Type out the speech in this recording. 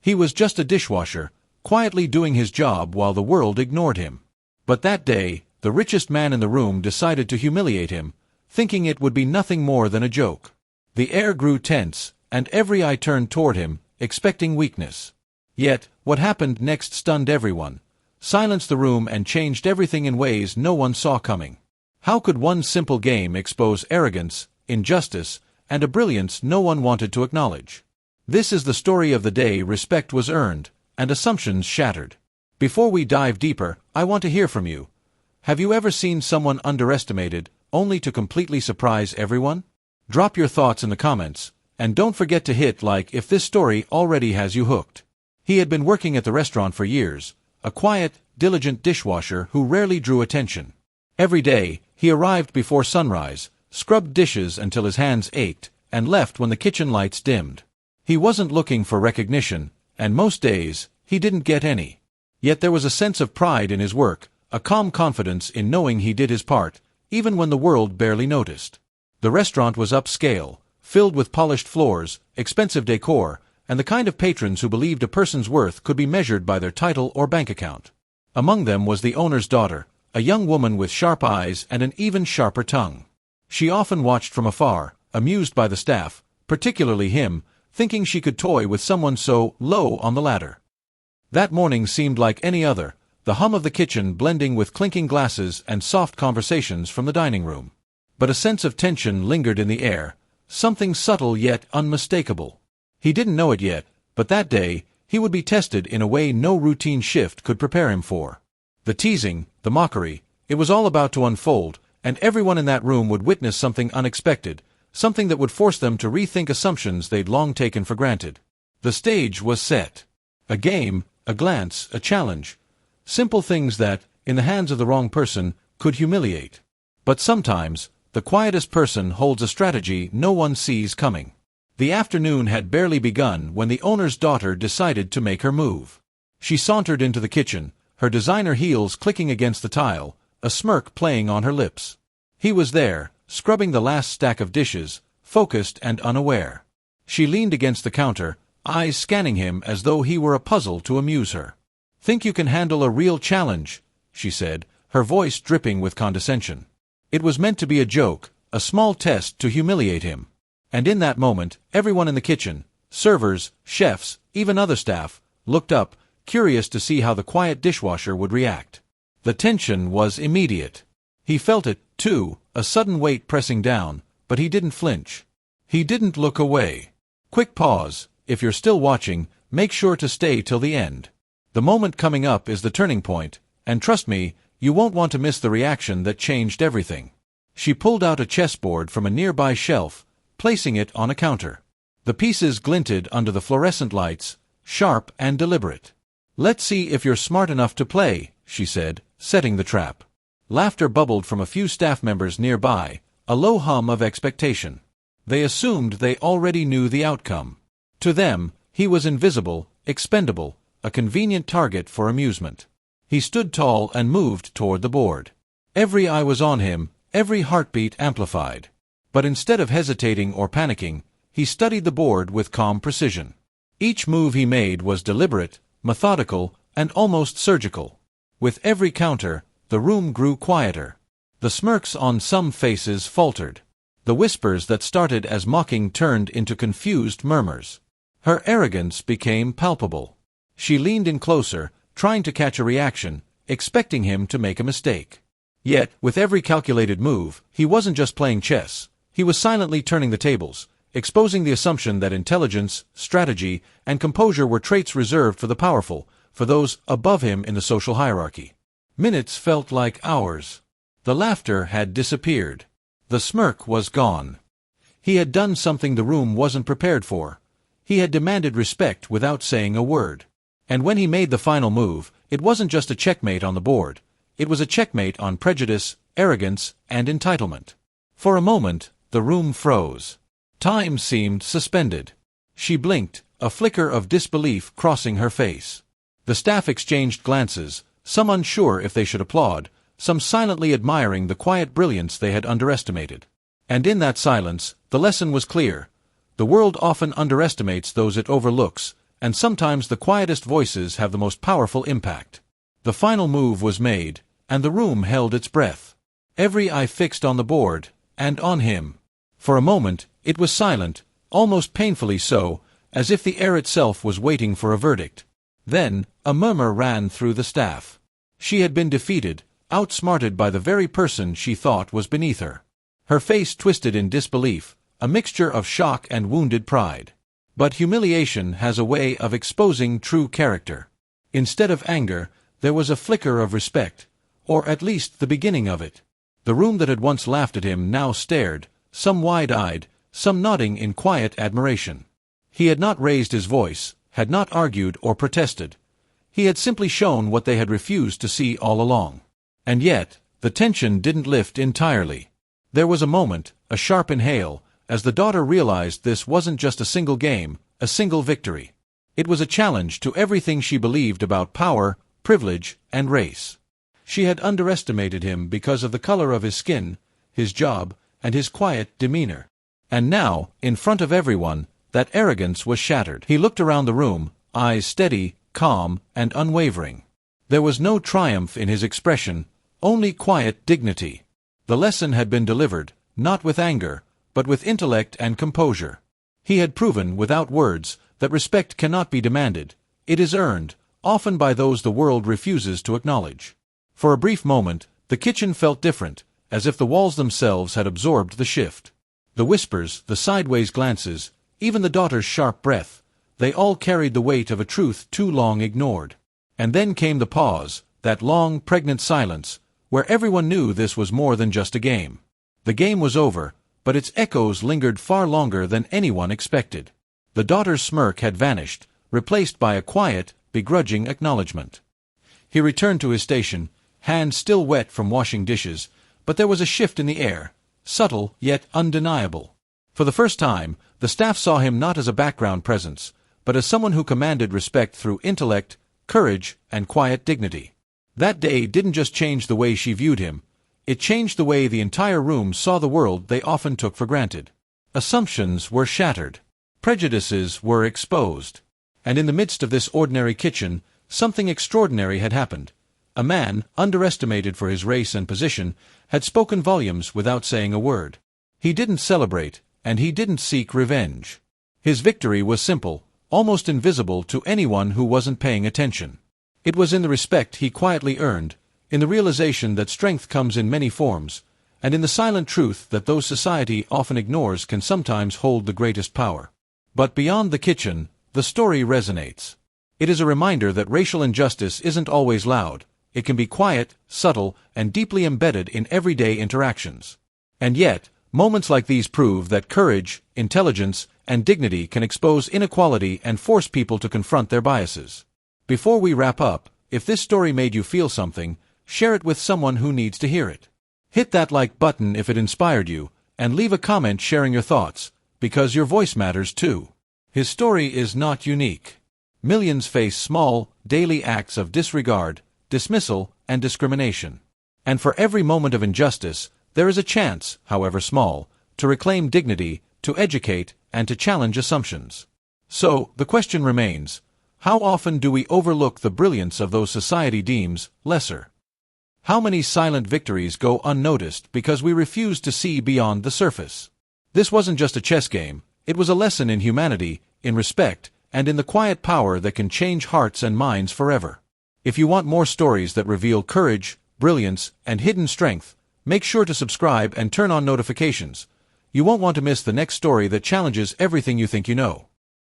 He was just a dishwasher, quietly doing his job while the world ignored him. But that day, the richest man in the room decided to humiliate him, thinking it would be nothing more than a joke. The air grew tense, and every eye turned toward him, expecting weakness. Yet, what happened next stunned everyone, silenced the room and changed everything in ways no one saw coming. How could one simple game expose arrogance, injustice, and a brilliance no one wanted to acknowledge? This is the story of the day respect was earned, and assumptions shattered. Before we dive deeper, I want to hear from you. Have you ever seen someone underestimated, only to completely surprise everyone? Drop your thoughts in the comments, and don't forget to hit like if this story already has you hooked. He had been working at the restaurant for years, a quiet, diligent dishwasher who rarely drew attention. Every day, he arrived before sunrise, scrubbed dishes until his hands ached, and left when the kitchen lights dimmed. He wasn't looking for recognition, and most days, he didn't get any. Yet there was a sense of pride in his work, a calm confidence in knowing he did his part, even when the world barely noticed. The restaurant was upscale, filled with polished floors, expensive decor, and the kind of patrons who believed a person's worth could be measured by their title or bank account. Among them was the owner's daughter, a young woman with sharp eyes and an even sharper tongue. She often watched from afar, amused by the staff, particularly him, thinking she could toy with someone so low on the ladder. That morning seemed like any other, the hum of the kitchen blending with clinking glasses and soft conversations from the dining room. But a sense of tension lingered in the air, something subtle yet unmistakable. He didn't know it yet, but that day, he would be tested in a way no routine shift could prepare him for. The teasing, the mockery, it was all about to unfold, and everyone in that room would witness something unexpected, something that would force them to rethink assumptions they'd long taken for granted. The stage was set. A game, a glance, a challenge. Simple things that, in the hands of the wrong person, could humiliate. But sometimes, the quietest person holds a strategy no one sees coming. The afternoon had barely begun when the owner's daughter decided to make her move. She sauntered into the kitchen, her designer heels clicking against the tile, a smirk playing on her lips. He was there, scrubbing the last stack of dishes, focused and unaware. She leaned against the counter, eyes scanning him as though he were a puzzle to amuse her. "Think you can handle a real challenge?" she said, her voice dripping with condescension. It was meant to be a joke, a small test to humiliate him. And in that moment, everyone in the kitchen, servers, chefs, even other staff, looked up, curious to see how the quiet dishwasher would react. The tension was immediate. He felt it, too, a sudden weight pressing down, but he didn't flinch. He didn't look away. Quick pause, if you're still watching, make sure to stay till the end. The moment coming up is the turning point, and trust me, you won't want to miss the reaction that changed everything. She pulled out a chessboard from a nearby shelf, placing it on a counter. The pieces glinted under the fluorescent lights, sharp and deliberate. "Let's see if you're smart enough to play," she said, setting the trap. Laughter bubbled from a few staff members nearby, a low hum of expectation. They assumed they already knew the outcome. To them, he was invisible, expendable, a convenient target for amusement. He stood tall and moved toward the board. Every eye was on him, every heartbeat amplified. But instead of hesitating or panicking, he studied the board with calm precision. Each move he made was deliberate, methodical, and almost surgical. With every counter, the room grew quieter. The smirks on some faces faltered. The whispers that started as mocking turned into confused murmurs. Her arrogance became palpable. She leaned in closer, trying to catch a reaction, expecting him to make a mistake. Yet, with every calculated move, he wasn't just playing chess. He was silently turning the tables, exposing the assumption that intelligence, strategy, and composure were traits reserved for the powerful, for those above him in the social hierarchy. Minutes felt like hours. The laughter had disappeared. The smirk was gone. He had done something the room wasn't prepared for. He had demanded respect without saying a word. And when he made the final move, it wasn't just a checkmate on the board. It was a checkmate on prejudice, arrogance, and entitlement. For a moment, the room froze. Time seemed suspended. She blinked, a flicker of disbelief crossing her face. The staff exchanged glances, some unsure if they should applaud, some silently admiring the quiet brilliance they had underestimated. And in that silence, the lesson was clear. The world often underestimates those it overlooks, and sometimes the quietest voices have the most powerful impact. The final move was made, and the room held its breath. Every eye fixed on the board, and on him. For a moment, it was silent, almost painfully so, as if the air itself was waiting for a verdict. Then, a murmur ran through the staff. She had been defeated, outsmarted by the very person she thought was beneath her. Her face twisted in disbelief, a mixture of shock and wounded pride. But humiliation has a way of exposing true character. Instead of anger, there was a flicker of respect, or at least the beginning of it. The room that had once laughed at him now stared, some wide-eyed, some nodding in quiet admiration. He had not raised his voice, had not argued or protested. He had simply shown what they had refused to see all along. And yet, the tension didn't lift entirely. There was a moment, a sharp inhale, as the daughter realized this wasn't just a single game, a single victory. It was a challenge to everything she believed about power, privilege, and race. She had underestimated him because of the color of his skin, his job, and his quiet demeanor. And now, in front of everyone, that arrogance was shattered. He looked around the room, eyes steady, calm, and unwavering. There was no triumph in his expression, only quiet dignity. The lesson had been delivered, not with anger, but with intellect and composure. He had proven, without words, that respect cannot be demanded. It is earned, often by those the world refuses to acknowledge. For a brief moment, the kitchen felt different, as if the walls themselves had absorbed the shift. The whispers, the sideways glances, even the daughter's sharp breath, they all carried the weight of a truth too long ignored. And then came the pause, that long, pregnant silence, where everyone knew this was more than just a game. The game was over, but its echoes lingered far longer than anyone expected. The daughter's smirk had vanished, replaced by a quiet, begrudging acknowledgement. He returned to his station, hands still wet from washing dishes, but there was a shift in the air, subtle yet undeniable. For the first time, the staff saw him not as a background presence, but as someone who commanded respect through intellect, courage, and quiet dignity. That day didn't just change the way she viewed him, it changed the way the entire room saw the world they often took for granted. Assumptions were shattered. Prejudices were exposed. And in the midst of this ordinary kitchen, something extraordinary had happened. A man, underestimated for his race and position, had spoken volumes without saying a word. He didn't celebrate, and he didn't seek revenge. His victory was simple, almost invisible to anyone who wasn't paying attention. It was in the respect he quietly earned, in the realization that strength comes in many forms, and in the silent truth that those society often ignores can sometimes hold the greatest power. But beyond the kitchen, the story resonates. It is a reminder that racial injustice isn't always loud. It can be quiet, subtle, and deeply embedded in everyday interactions. And yet, moments like these prove that courage, intelligence, and dignity can expose inequality and force people to confront their biases. Before we wrap up, if this story made you feel something, share it with someone who needs to hear it. Hit that like button if it inspired you, and leave a comment sharing your thoughts, because your voice matters too. His story is not unique. Millions face small, daily acts of disregard, dismissal, and discrimination. And for every moment of injustice, there is a chance, however small, to reclaim dignity, to educate, and to challenge assumptions. So, the question remains, how often do we overlook the brilliance of those society deems lesser? How many silent victories go unnoticed because we refuse to see beyond the surface? This wasn't just a chess game, it was a lesson in humanity, in respect, and in the quiet power that can change hearts and minds forever. If you want more stories that reveal courage, brilliance, and hidden strength, make sure to subscribe and turn on notifications. You won't want to miss the next story that challenges everything you think you know.